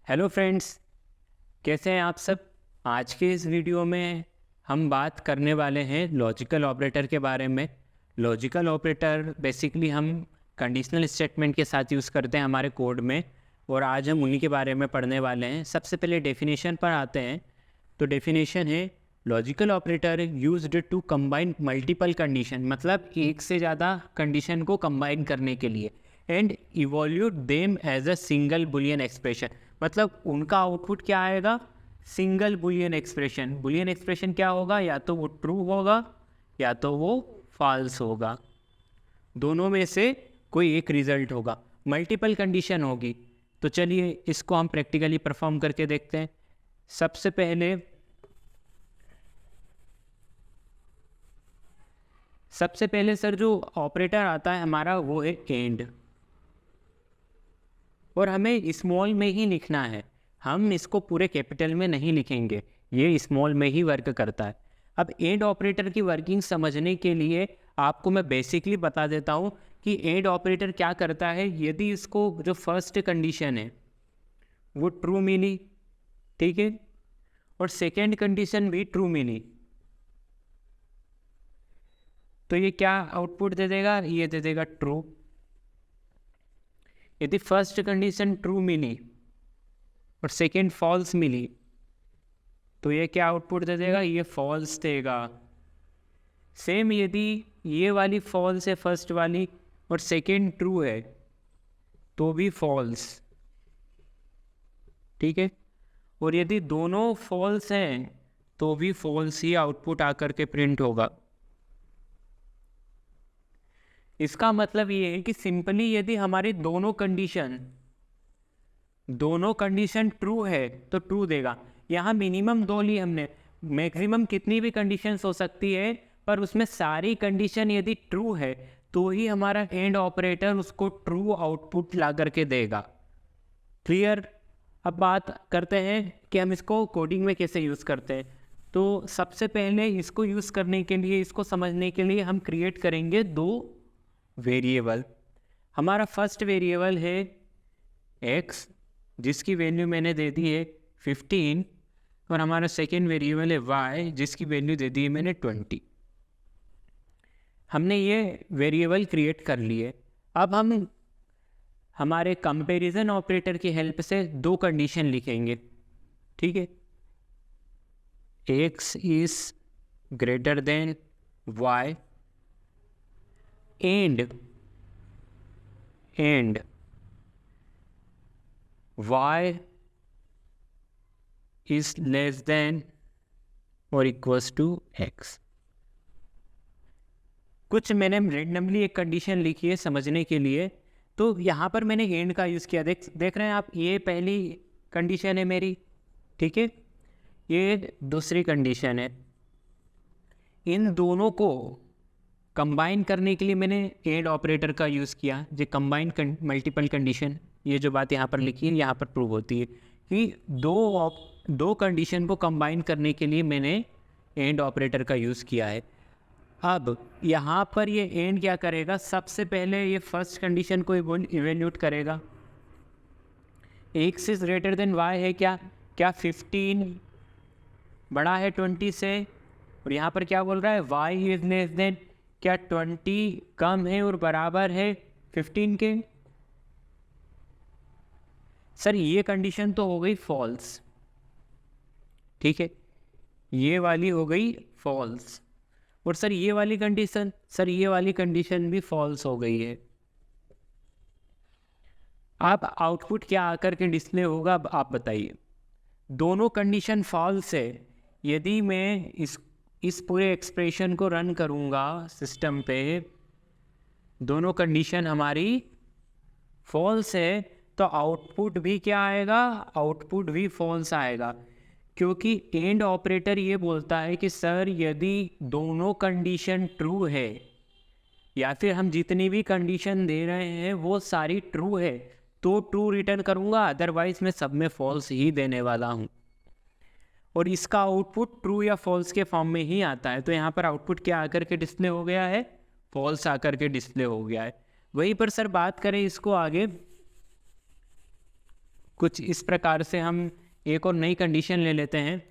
Hello friends, कैसे हैं आप सब। आज के इस वीडियो में हम बात करने वाले हैं लॉजिकल ऑपरेटर के बारे में। लॉजिकल ऑपरेटर बेसिकली हम कंडीशनल स्टेटमेंट के साथ यूज़ करते हैं हमारे कोड में, और आज हम उन्हीं के बारे में पढ़ने वाले हैं। सबसे पहले डेफिनेशन पर आते हैं। तो डेफिनेशन है logical operator used to combine multiple condition, मतलब एक से ज़्यादा कंडीशन को कंबाइन करने के लिए, and evaluate them as a single Boolean expression. मतलब उनका आउटपुट क्या आएगा? Single Boolean expression. Boolean expression क्या होगा? या तो वो ट्रू होगा या तो वो फॉल्स होगा, दोनों में से कोई एक रिजल्ट होगा। मल्टीपल कंडीशन होगी। तो चलिए इसको हम प्रैक्टिकली परफॉर्म करके देखते हैं। सबसे पहले सर जो ऑपरेटर आता है हमारा वो है एंड, और हमें स्मॉल में ही लिखना है। हम इसको पूरे कैपिटल में नहीं लिखेंगे, ये स्मॉल में ही वर्क करता है। अब एंड ऑपरेटर की वर्किंग समझने के लिए आपको मैं बेसिकली बता देता हूँ कि एंड ऑपरेटर क्या करता है। यदि इसको जो फर्स्ट कंडीशन है वो ट्रू मिली, ठीक है, और सेकेंड कंडीशन भी ट्रू मिली, तो ये क्या आउटपुट दे देगा? ये दे देगा ट्रू। यदि फर्स्ट कंडीशन ट्रू मिली और सेकेंड फॉल्स मिली, तो ये क्या आउटपुट दे देगा? ये फॉल्स देगा। सेम यदि ये वाली फॉल्स है फर्स्ट वाली और सेकेंड ट्रू है तो भी फॉल्स, ठीक है। और यदि दोनों फॉल्स हैं तो भी फॉल्स ही आउटपुट आकर के प्रिंट होगा। इसका मतलब ये है कि सिंपली यदि हमारी दोनों कंडीशन ट्रू है तो ट्रू देगा। यहाँ मिनिमम 2 ली हमने, मैक्सिमम कितनी भी कंडीशंस हो सकती है, पर उसमें सारी कंडीशन यदि ट्रू है तो ही हमारा एंड ऑपरेटर उसको ट्रू आउटपुट ला करके देगा। क्लियर? अब बात करते हैं कि हम इसको कोडिंग में कैसे यूज़ करते हैं। तो सबसे पहले इसको यूज़ करने के लिए, इसको समझने के लिए हम क्रिएट करेंगे 2 वेरिएबल। हमारा फर्स्ट वेरिएबल है x, जिसकी वैल्यू मैंने दे दी है 15, और हमारा सेकेंड वेरिएबल है y, जिसकी वैल्यू दे दी है मैंने 20। हमने ये वेरिएबल क्रिएट कर लिए। अब हम हमारे कंपैरिजन ऑपरेटर की हेल्प से 2 कंडीशन लिखेंगे, ठीक है। x is greater than y and y is less than or equals to x। कुछ मैंने रेंडमली एक कंडीशन लिखी है समझने के लिए, तो यहाँ पर मैंने एंड का यूज़ किया। देख रहे हैं आप, ये पहली कंडीशन है मेरी, ठीक है, ये दूसरी कंडीशन है। इन दोनों को कंबाइन करने के लिए मैंने एंड ऑपरेटर का यूज़ किया। जो कंबाइन मल्टीपल कंडीशन, ये जो बात यहाँ पर लिखी है यहाँ पर प्रूव होती है कि दो कंडीशन को कंबाइन करने के लिए मैंने एंड ऑपरेटर का यूज़ किया है। अब यहाँ पर ये एंड क्या करेगा? सबसे पहले ये फर्स्ट कंडीशन को इवेल्यूट करेगा। x is greater than y है क्या? 15 बड़ा है 20 से, और यहाँ पर क्या बोल रहा है? y इज लेस देन, क्या 20 कम है और बराबर है 15 के? सर ये कंडीशन तो हो गई फॉल्स, ठीक है, ये वाली हो गई फॉल्स। और सर ये वाली कंडीशन, सर ये वाली कंडीशन भी फॉल्स हो गई है। आप आउटपुट क्या आकर के डिस्प्ले होगा, अब आप बताइए। दोनों कंडीशन फॉल्स है। यदि मैं इस पूरे एक्सप्रेशन को रन करूँगा सिस्टम पे, दोनों कंडीशन हमारी फॉल्स है, तो आउटपुट भी क्या आएगा? आउटपुट भी फॉल्स आएगा, क्योंकि एंड ऑपरेटर ये बोलता है कि सर यदि दोनों कंडीशन ट्रू है, या फिर हम जितनी भी कंडीशन दे रहे हैं वो सारी ट्रू है, तो ट्रू रिटर्न करूँगा, अदरवाइज मैं सब में फॉल्स ही देने वाला हूँ। और इसका आउटपुट ट्रू या फॉल्स के फॉर्म में ही आता है। तो यहाँ पर आउटपुट क्या आकर के डिस्प्ले हो गया है? फॉल्स आकर के डिस्प्ले हो गया है। वहीं पर सर बात करें इसको आगे, कुछ इस प्रकार से हम एक और नई कंडीशन ले लेते हैं।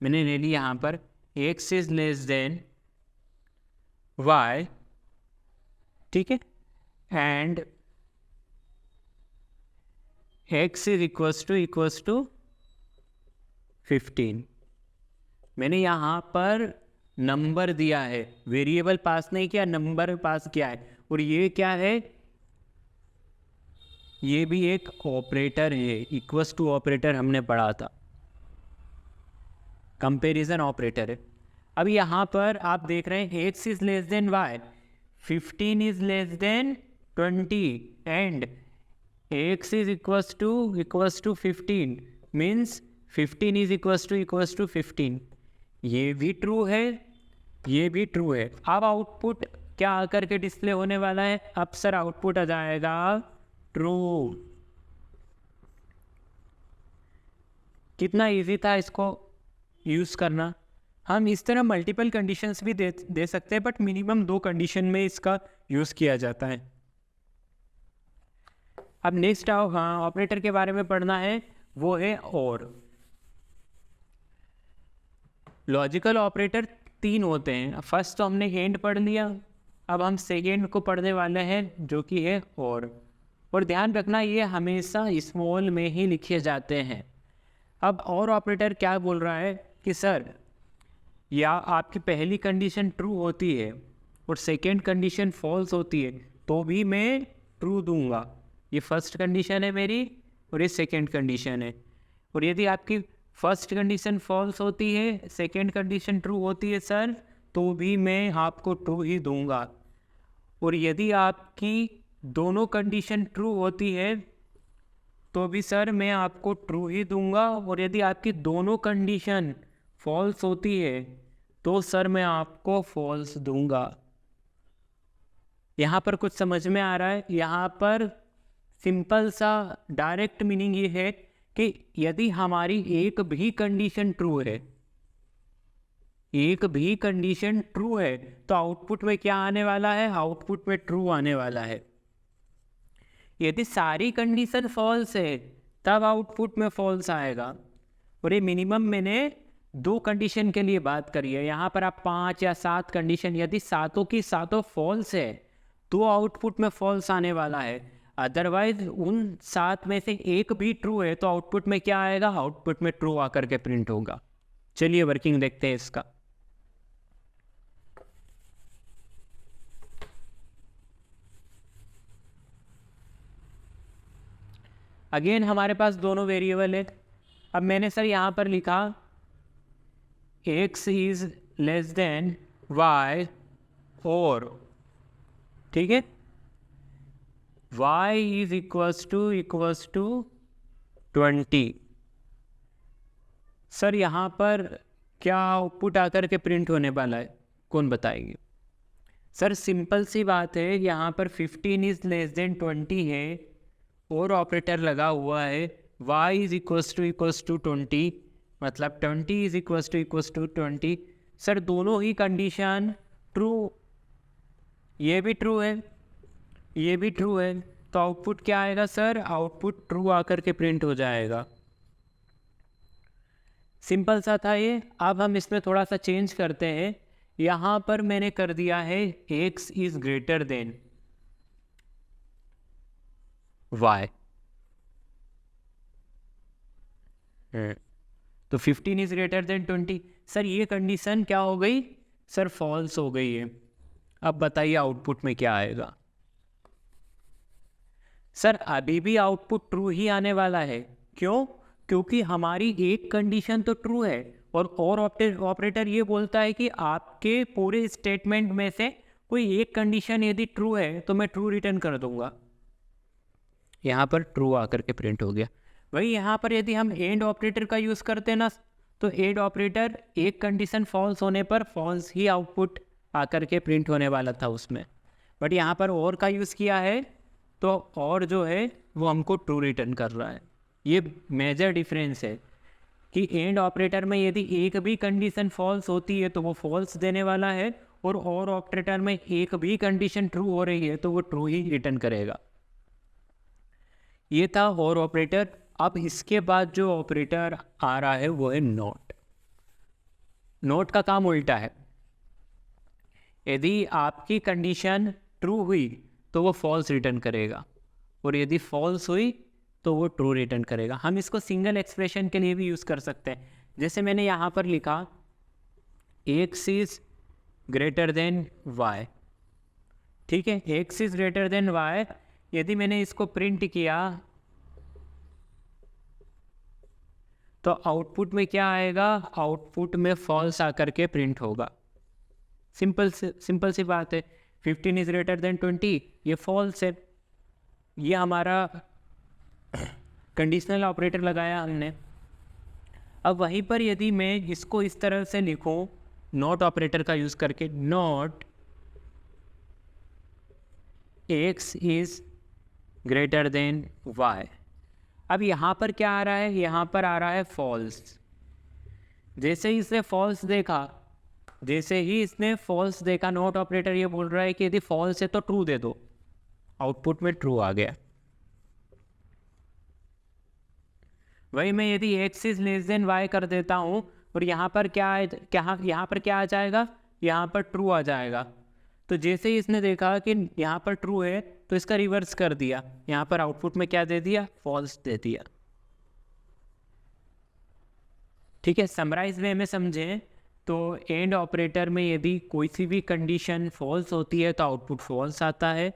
मैंने ले ली यहाँ पर x is less than y, ठीक है, and x is equals to 15। मैंने यहाँ पर नंबर दिया है, वेरिएबल पास नहीं किया, नंबर पास किया है। और ये क्या है, ये भी एक ऑपरेटर है, इक्वल्स टू ऑपरेटर हमने पढ़ा था, कंपैरिजन ऑपरेटर है। अब यहाँ पर आप देख रहे हैं x is less than y, 15 is less than 20 and x is equals to 15 means 15 is equals to 15। ये भी ट्रू है, ये भी ट्रू है। अब आउटपुट क्या आकर के डिस्प्ले होने वाला है, अब सर आउटपुट आ जाएगा ट्रू। कितना इजी था इसको यूज़ करना। हम इस तरह मल्टीपल कंडीशंस भी दे सकते हैं, बट मिनिमम 2 कंडीशन में इसका यूज़ किया जाता है। अब नेक्स्ट ऑपरेटर के बारे में पढ़ना है, वो है और। लॉजिकल ऑपरेटर 3 होते हैं। फर्स्ट तो हमने एंड पढ़ लिया, अब हम सेकेंड को पढ़ने वाले हैं जो कि है और ध्यान रखना ये हमेशा स्मॉल में ही लिखे जाते हैं। अब और ऑपरेटर क्या बोल रहा है कि सर या आपकी पहली कंडीशन ट्रू होती है और सेकेंड कंडीशन फॉल्स होती है तो भी मैं ट्रू दूंगा। ये फर्स्ट कंडीशन है मेरी और ये सेकेंड कंडीशन है। और यदि आपकी फर्स्ट कंडीशन फॉल्स होती है, सेकेंड कंडीशन ट्रू होती है सर, तो भी मैं आपको ट्रू ही दूंगा। और यदि आपकी दोनों कंडीशन ट्रू होती है तो भी सर मैं आपको ट्रू ही दूंगा। और यदि आपकी दोनों कंडीशन फॉल्स होती है तो सर मैं आपको फॉल्स दूंगा। यहाँ पर कुछ समझ में आ रहा है? यहाँ पर सिंपल सा डायरेक्ट मीनिंग ये है कि यदि हमारी एक भी कंडीशन ट्रू है, एक भी कंडीशन ट्रू है, तो आउटपुट में क्या आने वाला है, आउटपुट में ट्रू आने वाला है। यदि सारी कंडीशन फॉल्स है तब आउटपुट में फॉल्स आएगा। और ये मिनिमम मैंने 2 कंडीशन के लिए बात करी है। यहाँ पर आप 5 या 7 कंडीशन, यदि सातों की सातों फॉल्स है तो आउटपुट में फॉल्स आने वाला है। अदरवाइज उन 7 में से एक भी ट्रू है तो आउटपुट में क्या आएगा, आउटपुट में ट्रू आकर के प्रिंट होगा। चलिए वर्किंग देखते हैं इसका। अगेन हमारे पास दोनों वेरिएबल है। अब मैंने सर यहाँ पर लिखा x is less than y और, ठीक है, y is equals to 20। Sir यहाँ पर क्या आउटपुट आकर के प्रिंट होने वाला है, कौन बताएंगे? सर सिंपल सी बात है, यहाँ पर 15 इज लेस देन 20 है और ऑपरेटर लगा हुआ है, y इज इक्वल्स टू 20, मतलब 20 इज इक्वल्स टू 20। सर दोनों ही कंडीशन ट्रू, ये भी ट्रू है, ये भी ट्रू है, तो आउटपुट क्या आएगा सर, आउटपुट ट्रू आकर के प्रिंट हो जाएगा। सिंपल सा था ये। अब हम इसमें थोड़ा सा चेंज करते हैं। यहाँ पर मैंने कर दिया है x is greater than y, तो 15 इज ग्रेटर देन 20। सर ये कंडीशन क्या हो गई सर, फॉल्स हो गई है। अब बताइए आउटपुट में क्या आएगा? सर अभी भी आउटपुट ट्रू ही आने वाला है। क्यों? क्योंकि हमारी एक कंडीशन तो ट्रू है और ऑपरेटर ये बोलता है कि आपके पूरे स्टेटमेंट में से कोई एक कंडीशन यदि ट्रू है तो मैं ट्रू रिटर्न कर दूंगा। यहाँ पर ट्रू आकर के प्रिंट हो गया। वही यहाँ पर यदि हम एंड ऑपरेटर का यूज़ करते हैं ना, तो एंड ऑपरेटर एक कंडीशन फॉल्स होने पर फॉल्स ही आउटपुट आकर के प्रिंट होने वाला था उसमें, बट यहाँ पर और का यूज़ किया है तो और जो है वो हमको ट्रू रिटर्न कर रहा है। ये मेजर डिफरेंस है कि एंड ऑपरेटर में यदि एक भी कंडीशन फॉल्स होती है तो वो फॉल्स देने वाला है, और ऑपरेटर में एक भी कंडीशन ट्रू हो रही है तो वो ट्रू ही रिटर्न करेगा। ये था और ऑपरेटर। अब इसके बाद जो ऑपरेटर आ रहा है वो है नॉट। नॉट का काम उल्टा है। यदि आपकी कंडीशन ट्रू हुई तो वो फॉल्स रिटर्न करेगा, और यदि फॉल्स हुई तो वो ट्रू रिटर्न करेगा। हम इसको सिंगल एक्सप्रेशन के लिए भी यूज़ कर सकते हैं। जैसे मैंने यहाँ पर लिखा x is greater than y, ठीक है, x is greater than y। यदि मैंने इसको प्रिंट किया तो आउटपुट में क्या आएगा? आउटपुट में फॉल्स आकर के प्रिंट होगा। सिंपल सी बात है। 15 इज ग्रेटर देन 20, ये फॉल्स है। ये हमारा कंडीशनल ऑपरेटर लगाया हमने। अब वहीं पर यदि मैं इसको इस तरह से लिखूं नॉट ऑपरेटर का यूज़ करके, not x is greater than y, अब यहाँ पर क्या आ रहा है? यहाँ पर आ रहा है फॉल्स। जैसे ही इसने फॉल्स देखा, नॉट ऑपरेटर ये बोल रहा है कि यदि फॉल्स है तो ट्रू दे दो। आउटपुट में ट्रू आ गया। वही मैं यदि x is less than y कर देता हूँ और यहाँ पर क्या आ जाएगा? यहाँ पर ट्रू आ जाएगा। तो जैसे ही इसने देखा कि यहाँ पर ट्रू है तो इसका रिवर्स कर दिया, यहाँ पर आउटपुट में क्या दे दिया? फॉल्स दे दिया। ठीक है, समराइज वे में समझें तो एंड ऑपरेटर में यदि कोई सी भी कंडीशन फॉल्स होती है तो आउटपुट फॉल्स आता है,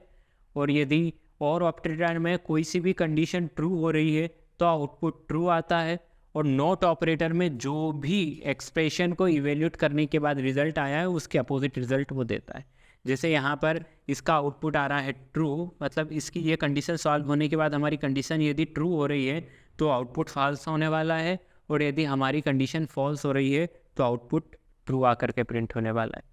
और यदि और ऑपरेटर में कोई सी भी कंडीशन ट्रू हो रही है तो आउटपुट ट्रू आता है। और नॉट ऑपरेटर में जो भी एक्सप्रेशन को इवेल्यूट करने के बाद रिजल्ट आया है उसके अपोजिट रिजल्ट वो देता है। जैसे यहाँ पर इसका आउटपुट आ रहा है ट्रू, मतलब इसकी ये कंडीशन सॉल्व होने के बाद हमारी कंडीशन यदि ट्रू हो रही है तो आउटपुट फॉल्स होने वाला है, और यदि हमारी कंडीशन फॉल्स हो रही है तो आउटपुट ट्रू आकर के प्रिंट होने वाला है।